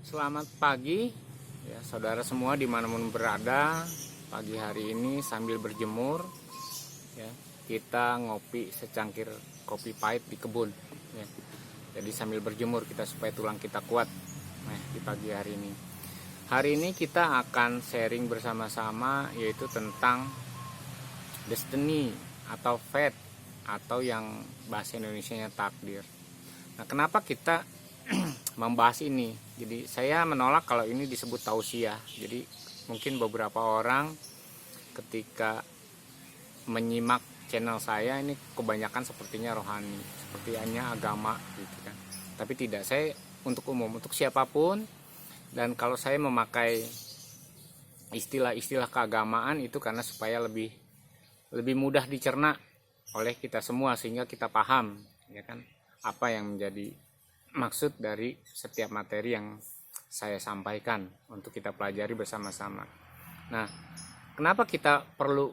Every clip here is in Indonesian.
Selamat pagi ya saudara semua dimanapun berada. Pagi hari ini sambil berjemur ya, kita ngopi secangkir kopi pahit di kebun ya. Jadi sambil berjemur kita supaya tulang kita kuat. Nah, di pagi hari ini kita akan sharing bersama-sama, yaitu tentang destiny atau fate, atau yang bahasa Indonesianya takdir. Nah, kenapa kita membahas ini? Jadi saya menolak kalau ini disebut tausiah. Jadi mungkin beberapa orang ketika menyimak channel saya ini kebanyakan sepertinya rohani, sepertinya agama gitu kan. Tapi tidak, saya untuk umum, untuk siapapun. Dan kalau saya memakai istilah-istilah keagamaan itu karena supaya lebih mudah dicerna oleh kita semua, sehingga kita paham ya kan apa yang menjadi maksud dari setiap materi yang saya sampaikan untuk kita pelajari bersama-sama. Nah, kenapa kita perlu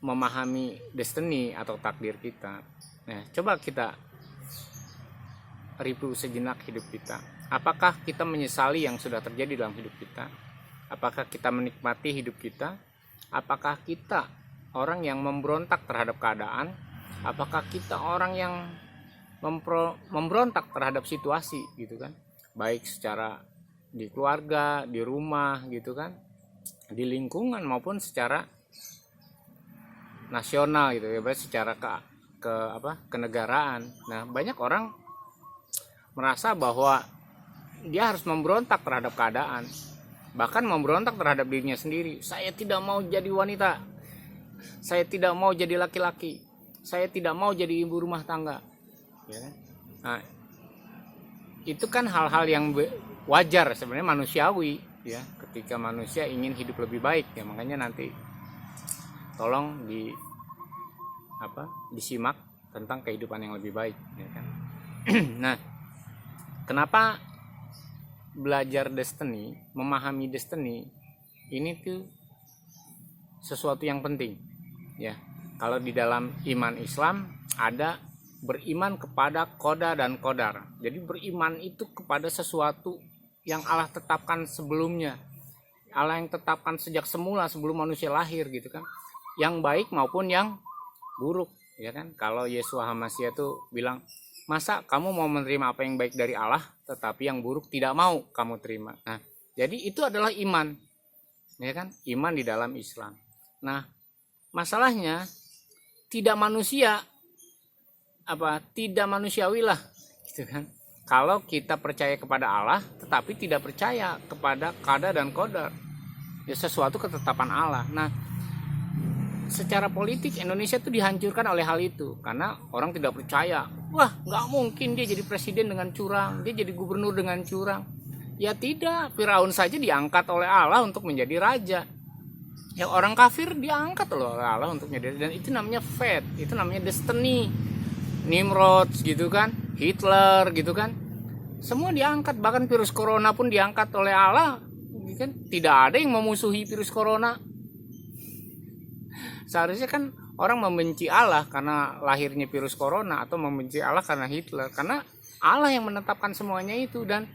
memahami destiny atau takdir kita? Nah, coba kita review sejenak hidup kita. Apakah kita menyesali yang sudah terjadi dalam hidup kita? Apakah kita menikmati hidup kita? Apakah kita orang yang memberontak terhadap keadaan? Apakah kita orang yang memberontak terhadap situasi gitu kan, baik secara di keluarga, di rumah gitu kan, di lingkungan, maupun secara nasional gitu ya, baik secara kenegaraan. Nah, banyak orang merasa bahwa dia harus memberontak terhadap keadaan, bahkan memberontak terhadap dirinya sendiri. Saya tidak mau jadi wanita, saya tidak mau jadi laki-laki, saya tidak mau jadi ibu rumah tangga ya. Nah, itu kan hal-hal yang wajar sebenarnya, manusiawi ya, ketika manusia ingin hidup lebih baik ya. Makanya nanti tolong disimak tentang kehidupan yang lebih baik ya kan. Nah, kenapa belajar destiny, memahami destiny ini tuh sesuatu yang penting ya. Kalau di dalam iman Islam ada beriman kepada qada dan qadar. Jadi beriman itu kepada sesuatu yang Allah tetapkan sebelumnya, Allah yang tetapkan sejak semula, sebelum manusia lahir gitu kan, yang baik maupun yang buruk ya kan. Kalau Yeshua HaMashiach itu bilang, masa kamu mau menerima apa yang baik dari Allah tetapi yang buruk tidak mau kamu terima. Nah, jadi itu adalah iman ya kan, iman di dalam Islam. Nah, masalahnya tidak manusiawi lah gitu kan, kalau kita percaya kepada Allah tetapi tidak percaya kepada qada dan qadar ya, sesuatu ketetapan Allah. Nah, secara politik Indonesia itu dihancurkan oleh hal itu, karena orang tidak percaya. Wah, nggak mungkin dia jadi presiden dengan curang, dia jadi gubernur dengan curang. Ya tidak, Firaun saja diangkat oleh Allah untuk menjadi raja. Yang orang kafir diangkat oleh Allah untuk menjadi raja. Dan itu namanya fate, itu namanya destiny. Nimrod gitu kan, Hitler gitu kan, semua diangkat. Bahkan virus corona pun diangkat oleh Allah kan. Tidak ada yang memusuhi virus corona. Seharusnya kan orang membenci Allah karena lahirnya virus corona, atau membenci Allah karena Hitler, karena Allah yang menetapkan semuanya itu. Dan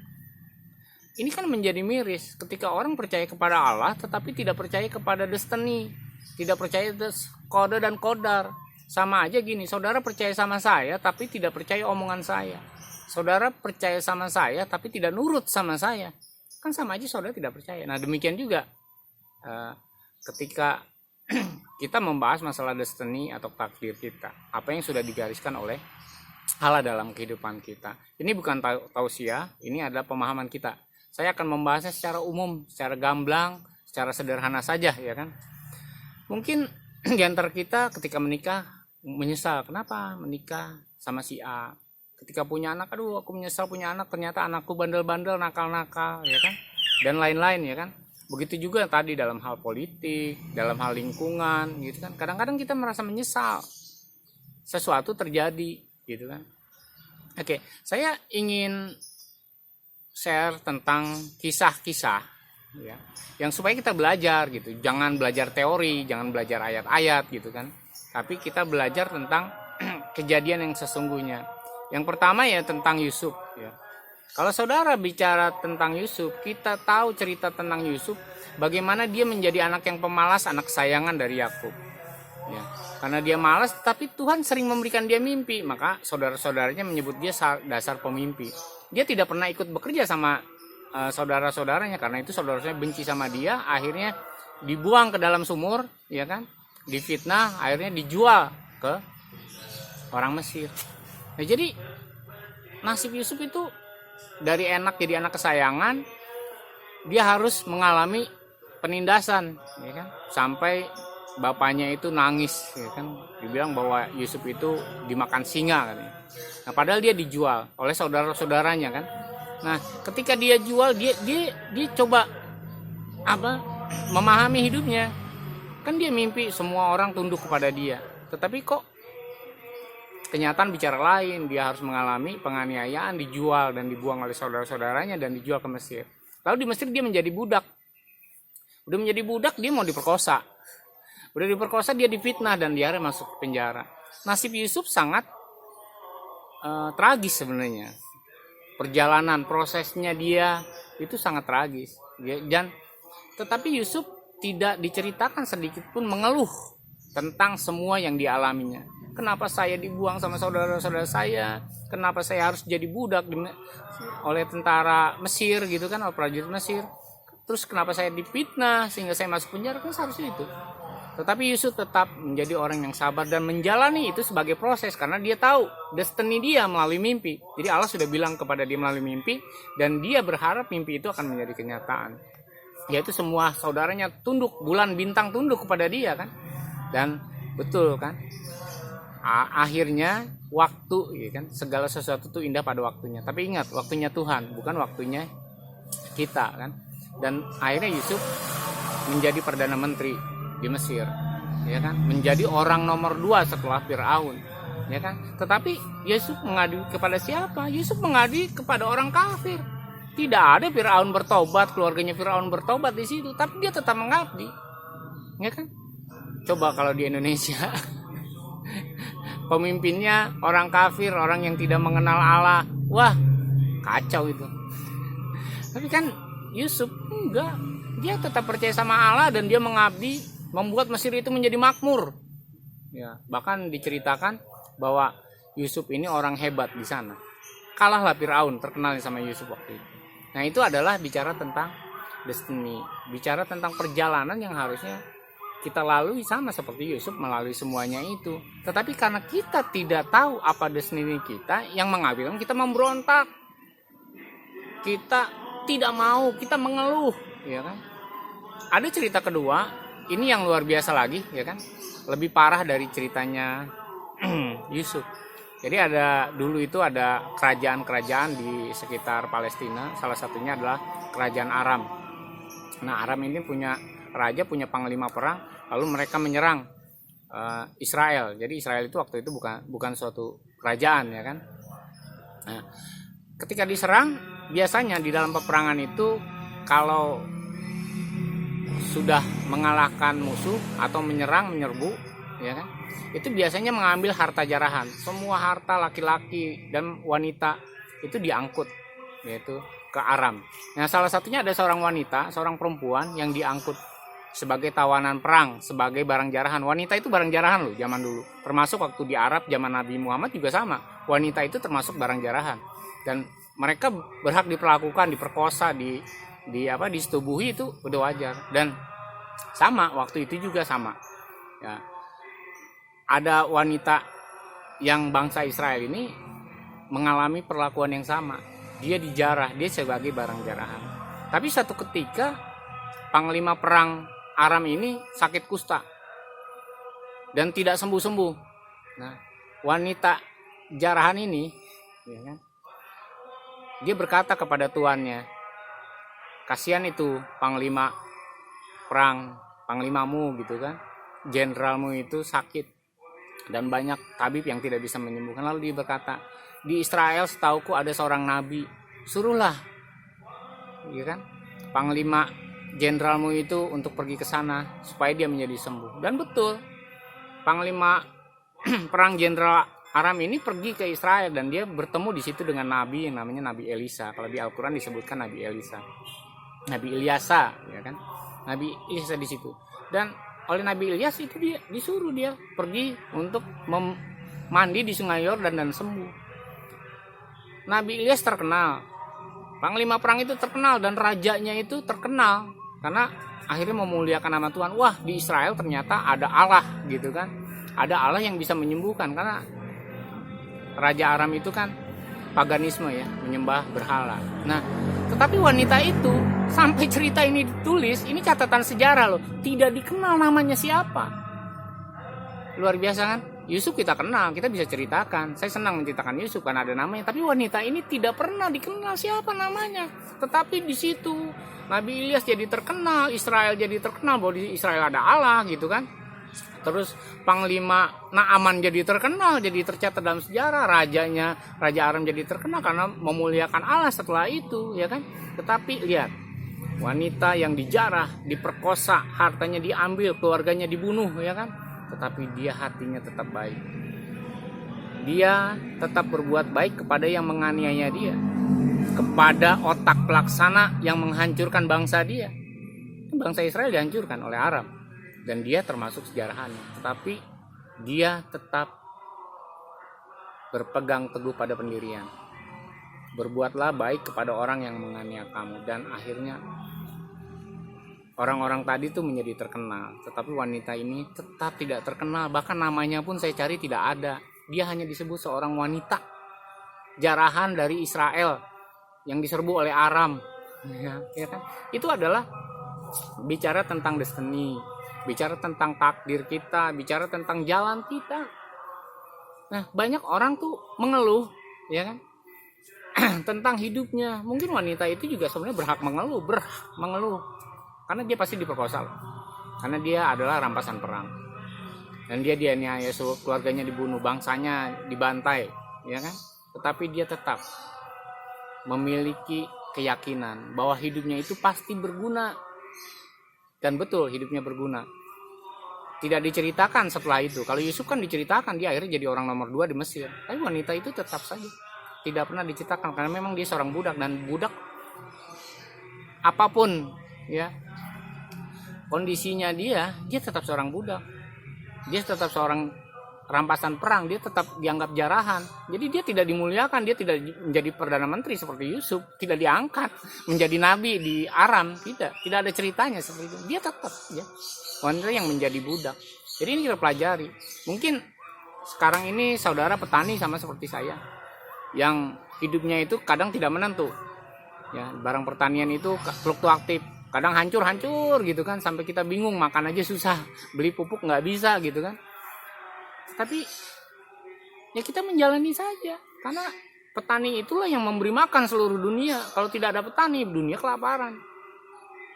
ini kan menjadi miris ketika orang percaya kepada Allah tetapi tidak percaya kepada destiny, tidak percaya qada dan qadar. Sama aja gini, saudara percaya sama saya tapi tidak percaya omongan saya. Saudara percaya sama saya tapi tidak nurut sama saya. Kan sama aja saudara tidak percaya. Nah, demikian juga ketika kita membahas masalah destiny atau takdir kita, apa yang sudah digariskan oleh Allah dalam kehidupan kita. Ini bukan tausiah, ini adalah pemahaman kita. Saya akan membahasnya secara umum, secara gamblang, secara sederhana saja ya kan. Mungkin di antara kita ketika menikah menyesal, kenapa menikah sama si A. Ketika punya anak, aduh aku menyesal punya anak, ternyata anakku bandel-bandel, nakal-nakal ya kan, dan lain-lain ya kan. Begitu juga tadi dalam hal politik, dalam hal lingkungan gitu kan. Kadang-kadang kita merasa menyesal sesuatu terjadi gitu kan. Oke, saya ingin share tentang kisah-kisah ya, yang supaya kita belajar gitu. Jangan belajar teori, jangan belajar ayat-ayat gitu kan, tapi kita belajar tentang kejadian yang sesungguhnya. Yang pertama ya tentang Yusuf ya. Kalau saudara bicara tentang Yusuf, kita tahu cerita tentang Yusuf, bagaimana dia menjadi anak yang pemalas, anak kesayangan dari Yakub. Ya, karena dia malas, tapi Tuhan sering memberikan dia mimpi, maka saudara-saudaranya menyebut dia dasar pemimpi. Dia tidak pernah ikut bekerja sama saudara-saudaranya, karena itu saudara-saudaranya benci sama dia, akhirnya dibuang ke dalam sumur, ya kan? Difitnah, akhirnya dijual ke orang Mesir. Nah, jadi nasib Yusuf itu dari enak jadi anak kesayangan, dia harus mengalami penindasan, ya kan? Sampai bapaknya itu nangis, ya kan? Dibilang bahwa Yusuf itu dimakan singa katanya. Nah, padahal dia dijual oleh saudara-saudaranya kan. Nah, ketika dia jual, dia coba memahami hidupnya. Kan dia mimpi semua orang tunduk kepada dia. Tetapi kok kenyataan bicara lain, dia harus mengalami penganiayaan, dijual dan dibuang oleh saudara-saudaranya dan dijual ke Mesir. Lalu di Mesir dia menjadi budak. Udah menjadi budak, dia mau diperkosa. Udah diperkosa, dia difitnah dan dia masuk ke penjara. Nasib Yusuf sangat tragis sebenarnya. Perjalanan prosesnya dia itu sangat tragis. Tetapi Yusuf tidak diceritakan sedikit pun mengeluh tentang semua yang dialaminya. Kenapa saya dibuang sama saudara-saudara saya? Kenapa saya harus jadi budak oleh tentara Mesir gitu kan, oleh prajurit Mesir? Terus kenapa saya difitnah sehingga saya masuk penjara? Kan seharusnya itu. Tetapi Yusuf tetap menjadi orang yang sabar dan menjalani itu sebagai proses, karena dia tahu destiny dia melalui mimpi. Jadi Allah sudah bilang kepada dia melalui mimpi, dan dia berharap mimpi itu akan menjadi kenyataan. Yaitu semua saudaranya tunduk, bulan bintang tunduk kepada dia kan. Dan betul kan? Akhirnya waktu, ya kan, segala sesuatu itu indah pada waktunya. Tapi ingat, waktunya Tuhan, bukan waktunya kita kan. Dan akhirnya Yusuf menjadi perdana menteri di Mesir, ya kan, menjadi orang nomor 2 setelah Firaun, ya kan. Tetapi Yusuf mengadu kepada siapa? Yusuf mengadu kepada orang kafir. Tidak ada Firaun bertobat, keluarganya Firaun bertobat di situ, tapi dia tetap mengabdi, ya kan. Coba kalau di Indonesia pemimpinnya orang kafir, orang yang tidak mengenal Allah, wah kacau itu. Tapi kan Yusuf enggak, dia tetap percaya sama Allah dan dia mengabdi, membuat Mesir itu menjadi makmur. Ya, bahkan diceritakan bahwa Yusuf ini orang hebat di sana. Kalahlah Firaun, terkenal sama Yusuf waktu itu. Nah, itu adalah bicara tentang destiny, bicara tentang perjalanan yang harusnya kita lalui sama seperti Yusuf melalui semuanya itu. Tetapi karena kita tidak tahu apa destiny kita, yang mengabilkan kita memberontak. Kita tidak mau, kita mengeluh, ya kan? Ada cerita kedua, ini yang luar biasa lagi, ya kan? Lebih parah dari ceritanya Yusuf. Jadi dulu itu ada kerajaan-kerajaan di sekitar Palestina, salah satunya adalah kerajaan Aram. Nah, Aram ini punya raja, punya panglima perang, lalu mereka menyerang Israel. Jadi Israel itu waktu itu bukan suatu kerajaan, ya kan. Nah, ketika diserang, biasanya di dalam peperangan itu kalau sudah mengalahkan musuh atau menyerbu, ya kan, itu biasanya mengambil harta jarahan. Semua harta laki-laki dan wanita itu diangkut, yaitu ke Aram. Nah, salah satunya ada seorang wanita, seorang perempuan yang diangkut sebagai tawanan perang, sebagai barang jarahan. Wanita itu barang jarahan loh zaman dulu. Termasuk waktu di Arab zaman Nabi Muhammad juga sama. Wanita itu termasuk barang jarahan. Dan mereka berhak diperlakukan, diperkosa, disetubuhi, itu udah wajar. Dan sama waktu itu juga sama. Ya. Ada wanita yang bangsa Israel ini mengalami perlakuan yang sama. Dia dijarah, dia sebagai barang jarahan. Tapi satu ketika panglima perang Aram ini sakit kusta dan tidak sembuh-sembuh. Nah, wanita jarahan ini, ya kan, dia berkata kepada tuannya, kasihan itu panglima perang, panglimamu gitu kan, jenderalmu itu sakit dan banyak tabib yang tidak bisa menyembuhkan. Lalu dia berkata, di Israel setauku ada seorang nabi, suruhlah, ya kan, panglima jenderalmu itu untuk pergi ke sana supaya dia menjadi sembuh. Dan betul, panglima perang jenderal Aram ini pergi ke Israel dan dia bertemu di situ dengan nabi yang namanya Nabi Elisa. Kalau di Al-Qur'an disebutkan Nabi Elisa. Nabi Ilyasa, ya kan? Nabi Ilyasa di situ. Dan oleh Nabi Ilyas itu dia disuruh dia pergi untuk mandi di Sungai Yordan dan sembuh. Nabi Ilyas terkenal. Panglima perang itu terkenal dan rajanya itu terkenal karena akhirnya memuliakan nama Tuhan. Wah, di Israel ternyata ada Allah gitu kan. Ada Allah yang bisa menyembuhkan karena Raja Aram itu kan paganisme ya, menyembah berhala. Nah, tetapi wanita itu sampai cerita ini ditulis, ini catatan sejarah loh, tidak dikenal namanya siapa. Luar biasa kan? Yusuf kita kenal, kita bisa ceritakan. Saya senang menceritakan Yusuf karena ada namanya, tapi wanita ini tidak pernah dikenal siapa namanya. Tetapi di situ Nabi Ilyas jadi terkenal, Israel jadi terkenal bahwa di Israel ada Allah gitu kan. Terus Panglima Naaman jadi terkenal, jadi tercatat dalam sejarah. Raja Aram jadi terkenal karena memuliakan Allah setelah itu, ya kan? Tetapi lihat, wanita yang dijarah, diperkosa, hartanya diambil, keluarganya dibunuh, ya kan? Tetapi dia hatinya tetap baik. Dia tetap berbuat baik kepada yang menganiaya dia, kepada otak pelaksana yang menghancurkan bangsa dia. Bangsa Israel dihancurkan oleh Aram. Dan dia termasuk sejarahannya, tetapi dia tetap berpegang teguh pada pendirian. Berbuatlah baik kepada orang yang menganiaya kamu, dan akhirnya orang-orang tadi tuh menjadi terkenal. Tetapi wanita ini tetap tidak terkenal, bahkan namanya pun saya cari tidak ada. Dia hanya disebut seorang wanita jarahan dari Israel yang diserbu oleh Aram, ya kan? Itu adalah bicara tentang destiny, bicara tentang takdir kita, bicara tentang jalan kita. Nah, banyak orang tuh mengeluh, ya kan, tentang hidupnya. Mungkin wanita itu juga sebenarnya berhak mengeluh, karena dia pasti diperkosa, karena dia adalah rampasan perang, dan dia dianiaya, keluarganya dibunuh, bangsanya dibantai, ya kan. Tetapi dia tetap memiliki keyakinan bahwa hidupnya itu pasti berguna. Dan betul hidupnya berguna. Tidak diceritakan setelah itu. Kalau Yusuf kan diceritakan, dia akhirnya jadi orang nomor 2 di Mesir. Tapi wanita itu tetap saja tidak pernah diceritakan, karena memang dia seorang budak, dan budak apapun ya kondisinya dia tetap seorang budak. Dia tetap seorang rampasan perang, dia tetap dianggap jarahan. Jadi dia tidak dimuliakan, dia tidak menjadi perdana menteri seperti Yusuf, tidak diangkat menjadi nabi di Aram, tidak ada ceritanya seperti itu. Dia tetap ya wanita yang menjadi budak. Jadi ini kita pelajari. Mungkin sekarang ini saudara petani sama seperti saya, yang hidupnya itu kadang tidak menentu. Ya, barang pertanian itu fluktuatif, kadang hancur gitu kan, sampai kita bingung, makan aja susah, beli pupuk nggak bisa gitu kan. Tapi ya kita menjalani saja, karena petani itulah yang memberi makan seluruh dunia. Kalau tidak ada petani, dunia kelaparan,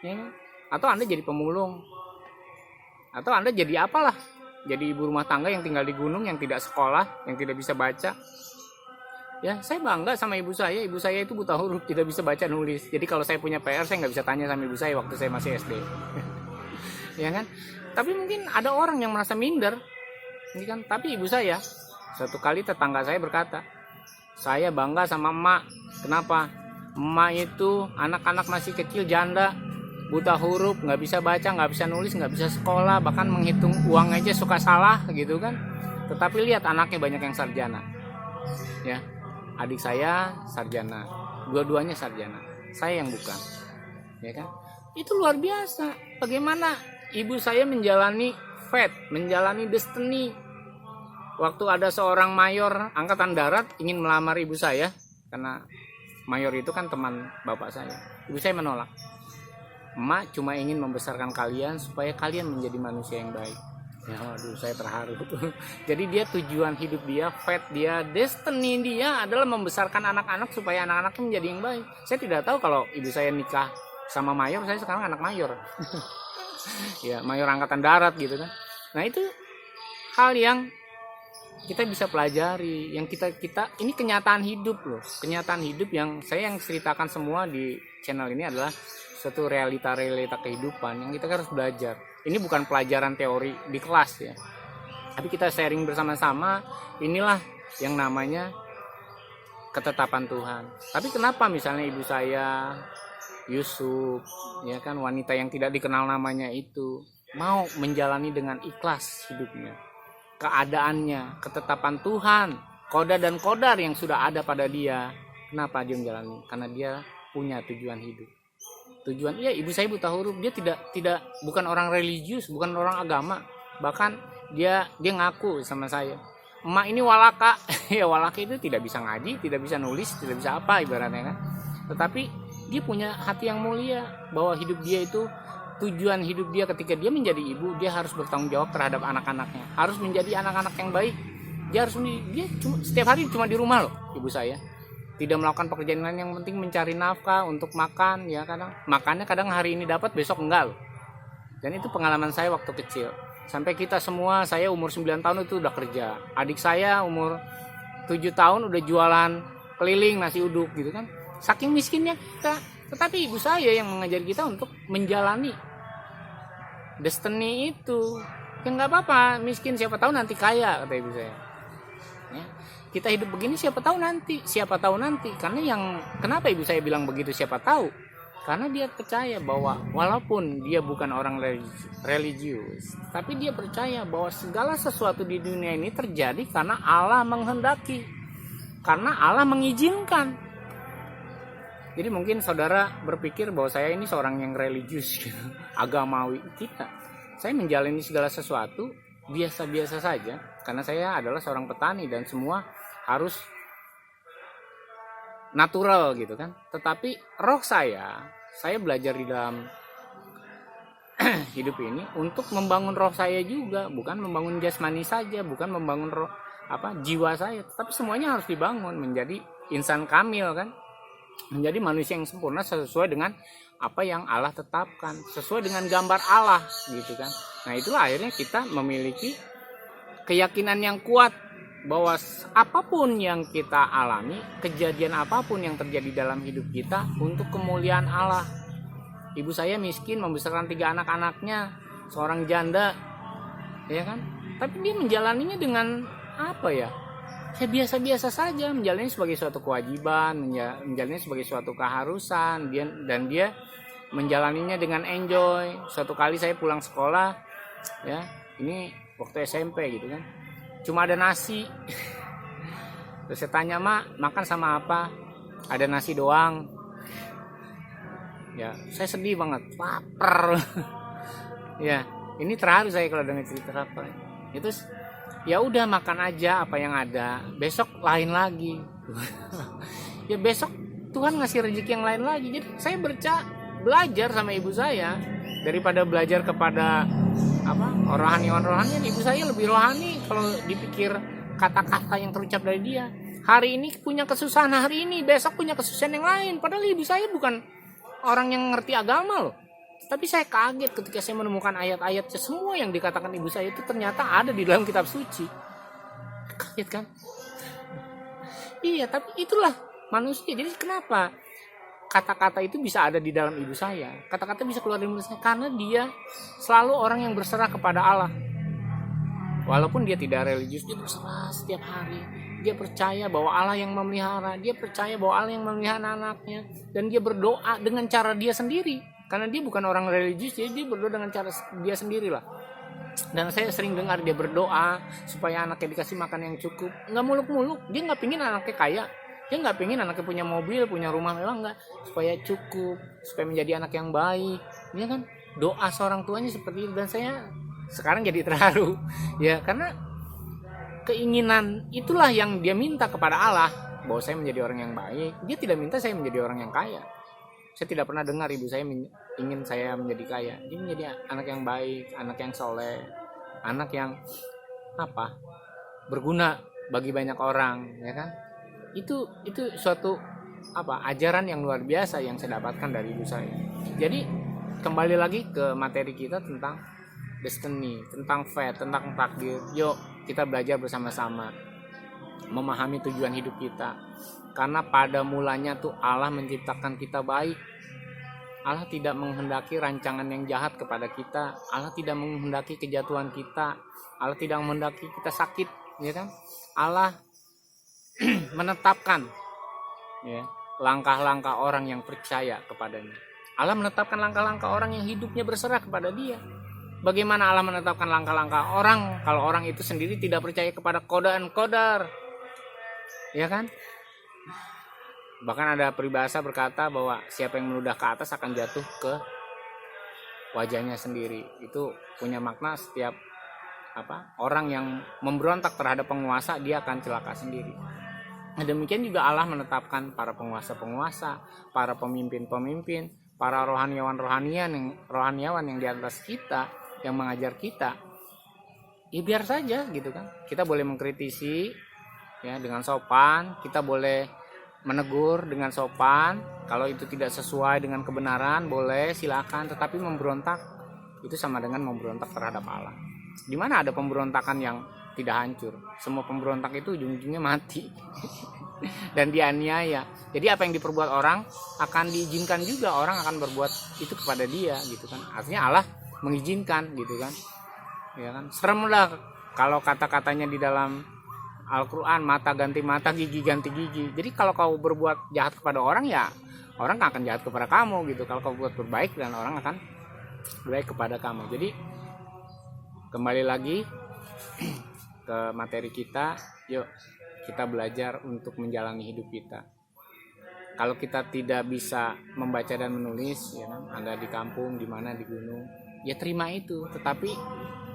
ya. Atau Anda jadi pemulung, atau Anda jadi apalah, jadi ibu rumah tangga yang tinggal di gunung, yang tidak sekolah, yang tidak bisa baca. Ya, saya bangga sama ibu saya. Ibu saya itu buta huruf, tidak bisa baca nulis. Jadi kalau saya punya PR, saya nggak bisa tanya sama ibu saya waktu saya masih SD. Ya kan? Tapi mungkin ada orang yang merasa minder, ini kan. Tapi ibu saya, suatu kali tetangga saya berkata, saya bangga sama emak. Kenapa? Emak itu anak-anak masih kecil, janda, buta huruf, nggak bisa baca, nggak bisa nulis, nggak bisa sekolah, bahkan menghitung uang aja suka salah gitu kan. Tetapi lihat anaknya banyak yang sarjana. Ya, adik saya sarjana, dua-duanya sarjana, saya yang bukan, ya kan? Itu luar biasa. Bagaimana ibu saya menjalani fate, menjalani destiny. Waktu ada seorang mayor angkatan darat ingin melamar ibu saya, karena mayor itu kan teman bapak saya. Ibu saya menolak. Emak cuma ingin membesarkan kalian supaya kalian menjadi manusia yang baik. Ya, aduh, saya terharu. Jadi dia tujuan hidup dia, fate dia, destiny dia adalah membesarkan anak-anak supaya anak-anaknya menjadi yang baik. Saya tidak tahu kalau ibu saya nikah sama mayor, saya sekarang anak mayor. Ya, mayor angkatan darat gitu kan. Nah, itu hal yang kita bisa pelajari, yang kita ini kenyataan hidup loh. Kenyataan hidup yang saya yang ceritakan semua di channel ini adalah suatu realita kehidupan yang kita harus belajar. Ini bukan pelajaran teori di kelas ya, tapi kita sharing bersama-sama. Inilah yang namanya ketetapan Tuhan. Tapi kenapa misalnya ibu saya Yusuf, ya kan, wanita yang tidak dikenal namanya itu mau menjalani dengan ikhlas hidupnya, keadaannya, ketetapan Tuhan, koda dan kodar yang sudah ada pada dia. Kenapa dia menjalani? Karena dia punya tujuan hidup. Tujuan, iya, ibu saya buta huruf, dia tidak bukan orang religius, bukan orang agama. Bahkan dia ngaku sama saya, emak ini walaka. Ya, walaka itu tidak bisa ngaji, tidak bisa nulis, tidak bisa apa ibaratnya kan. Tetapi dia punya hati yang mulia, bahwa hidup dia itu, tujuan hidup dia ketika dia menjadi ibu, dia harus bertanggung jawab terhadap anak-anaknya, harus menjadi anak-anak yang baik. Dia cuma setiap hari cuma di rumah loh ibu saya, tidak melakukan pekerjaan lain, yang penting mencari nafkah untuk makan. Ya, makannya kadang hari ini dapat, besok enggak loh. Dan itu pengalaman saya waktu kecil. Sampai kita semua, saya umur 9 tahun itu udah kerja, adik saya umur 7 tahun udah jualan keliling nasi uduk gitu kan, saking miskinnya kita. Tetapi ibu saya yang mengajari kita untuk menjalani destiny itu. Ya nggak apa-apa miskin, siapa tahu nanti kaya, kata ibu saya. Ya, kita hidup begini siapa tahu nanti. Karena kenapa ibu saya bilang begitu siapa tahu? Karena dia percaya bahwa walaupun dia bukan orang religius, tapi dia percaya bahwa segala sesuatu di dunia ini terjadi karena Allah menghendaki, karena Allah mengizinkan. Jadi mungkin saudara berpikir bahwa saya ini seorang yang religius, agamawi. Tidak. Saya menjalani segala sesuatu biasa-biasa saja, karena saya adalah seorang petani dan semua harus natural gitu kan. Tetapi roh saya belajar di dalam hidup ini untuk membangun roh saya juga, bukan membangun jasmani saja, bukan membangun roh jiwa saya, tapi semuanya harus dibangun menjadi insan kamil kan, menjadi manusia yang sempurna sesuai dengan apa yang Allah tetapkan, sesuai dengan gambar Allah gitu kan. Nah, itulah akhirnya kita memiliki keyakinan yang kuat bahwa apapun yang kita alami, kejadian apapun yang terjadi dalam hidup kita untuk kemuliaan Allah. Ibu saya miskin, membesarkan 3 anak-anaknya, seorang janda, ya kan? Tapi dia menjalaninya dengan apa ya? Ya biasa-biasa saja, menjalani sebagai suatu kewajiban, menjalani sebagai suatu keharusan, dan dia menjalaninya dengan enjoy. Suatu kali saya pulang sekolah, ya, ini waktu SMP gitu kan. Cuma ada nasi. Terus saya tanya, "Mak, makan sama apa?" "Ada nasi doang." Ya, saya sedih banget, lapar. Ya, ini terharu saya kalau dengar cerita lapar. Itu ya udah, makan aja apa yang ada. Besok lain lagi. Ya besok Tuhan ngasih rezeki yang lain lagi. Jadi saya belajar sama ibu saya, daripada belajar kepada rohani, ibu saya lebih rohani kalau dipikir kata-kata yang terucap dari dia. Hari ini punya kesusahan hari ini, besok punya kesusahan yang lain. Padahal ibu saya bukan orang yang ngerti agama loh. Tapi saya kaget ketika saya menemukan ayat-ayat semua yang dikatakan ibu saya itu ternyata ada di dalam kitab suci. Kaget kan? Iya, tapi itulah manusia. Jadi kenapa kata-kata itu bisa ada di dalam ibu saya? Kata-kata bisa keluar dari mulut saya karena dia selalu orang yang berserah kepada Allah. Walaupun dia tidak religius, dia berserah setiap hari. Dia percaya bahwa Allah yang memelihara, dia percaya bahwa Allah yang memelihara anaknya, dan dia berdoa dengan cara dia sendiri. Karena dia bukan orang religius, jadi dia berdoa dengan cara dia sendiri lah. Dan saya sering dengar dia berdoa supaya anaknya dikasih makan yang cukup. Nggak muluk-muluk, dia nggak pingin anaknya kaya, dia nggak pingin anaknya punya mobil, punya rumah mewah, nggak. Supaya cukup, supaya menjadi anak yang baik. Dia kan doa seorang tuanya seperti itu. Dan saya sekarang jadi terharu, ya, karena keinginan itulah yang dia minta kepada Allah, bahwa saya menjadi orang yang baik. Dia tidak minta saya menjadi orang yang kaya. Saya tidak pernah dengar ibu saya ingin saya menjadi kaya. Dia menjadi anak yang baik, anak yang soleh, anak yang berguna bagi banyak orang, ya kan? Itu suatu ajaran yang luar biasa yang saya dapatkan dari ibu saya. Jadi kembali lagi ke materi kita tentang destiny, tentang fate, tentang takdir. Yuk kita belajar bersama-sama memahami tujuan hidup kita. Karena pada mulanya tuh Allah menciptakan kita baik. Allah tidak menghendaki rancangan yang jahat kepada kita. Allah tidak menghendaki kejatuhan kita. Allah tidak menghendaki kita sakit, ya kan? Allah menetapkan ya langkah-langkah orang yang percaya kepadanya. Allah menetapkan langkah-langkah orang yang hidupnya berserah kepada Dia. Bagaimana Allah menetapkan langkah-langkah orang kalau orang itu sendiri tidak percaya kepada qadaan qadar? Ya kan? Bahkan ada peribahasa berkata bahwa siapa yang meludah ke atas akan jatuh ke wajahnya sendiri. Itu punya makna setiap orang yang memberontak terhadap penguasa, dia akan celaka sendiri. Nah, demikian juga Allah menetapkan para penguasa-penguasa, para pemimpin-pemimpin, para rohaniawan yang di atas kita, yang mengajar kita. Ya biar saja gitu kan. Kita boleh mengkritisi ya dengan sopan, kita boleh menegur dengan sopan. Kalau itu tidak sesuai dengan kebenaran, boleh silakan, tetapi memberontak itu sama dengan memberontak terhadap Allah. Di mana ada pemberontakan yang tidak hancur? Semua pemberontak itu ujung-ujungnya mati dan dianiaya. Jadi apa yang diperbuat orang akan diizinkan juga orang akan berbuat itu kepada dia gitu kan. Artinya Allah mengizinkan gitu kan. Ya kan? Serem lah kalau kata-katanya di dalam Al-Quran, mata ganti mata, gigi ganti gigi. Jadi kalau kau berbuat jahat kepada orang, ya orang akan jahat kepada kamu gitu. Kalau kau buat berbaik, dan orang akan berbaik kepada kamu. Jadi kembali lagi ke materi kita, yuk kita belajar untuk menjalani hidup kita. Kalau kita tidak bisa membaca dan menulis, ya kan, Anda di kampung, di mana, di gunung, ya terima itu. Tetapi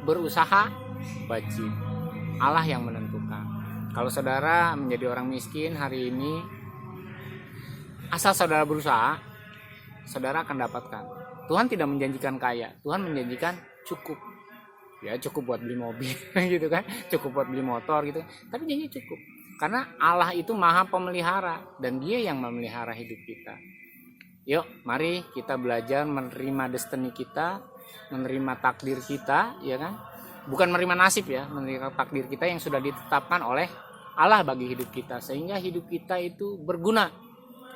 berusaha wajib. Allah yang menentukan. Kalau saudara menjadi orang miskin hari ini, asal saudara berusaha, saudara akan dapatkan. Tuhan tidak menjanjikan kaya, Tuhan menjanjikan cukup. Ya cukup buat beli mobil gitu kan, cukup buat beli motor gitu. Tapi janji cukup. Karena Allah itu Maha Pemelihara dan Dia yang memelihara hidup kita. Yuk, mari kita belajar menerima destiny kita, menerima takdir kita, ya kan? Bukan menerima nasib ya, menerima takdir kita yang sudah ditetapkan oleh Allah bagi hidup kita, sehingga hidup kita itu berguna.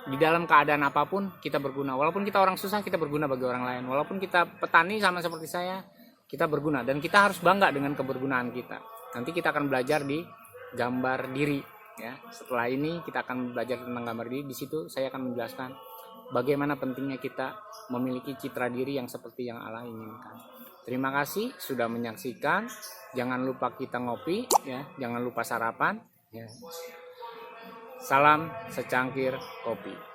Di dalam keadaan apapun kita berguna. Walaupun kita orang susah, kita berguna bagi orang lain. Walaupun kita petani sama seperti saya, kita berguna, dan kita harus bangga dengan kebergunaan kita. Nanti kita akan belajar di gambar diri ya. Setelah ini kita akan belajar tentang gambar diri. Di situ saya akan menjelaskan bagaimana pentingnya kita memiliki citra diri yang seperti yang Allah inginkan. Terima kasih sudah menyaksikan. Jangan lupa kita ngopi ya, jangan lupa sarapan ya. Salam secangkir kopi.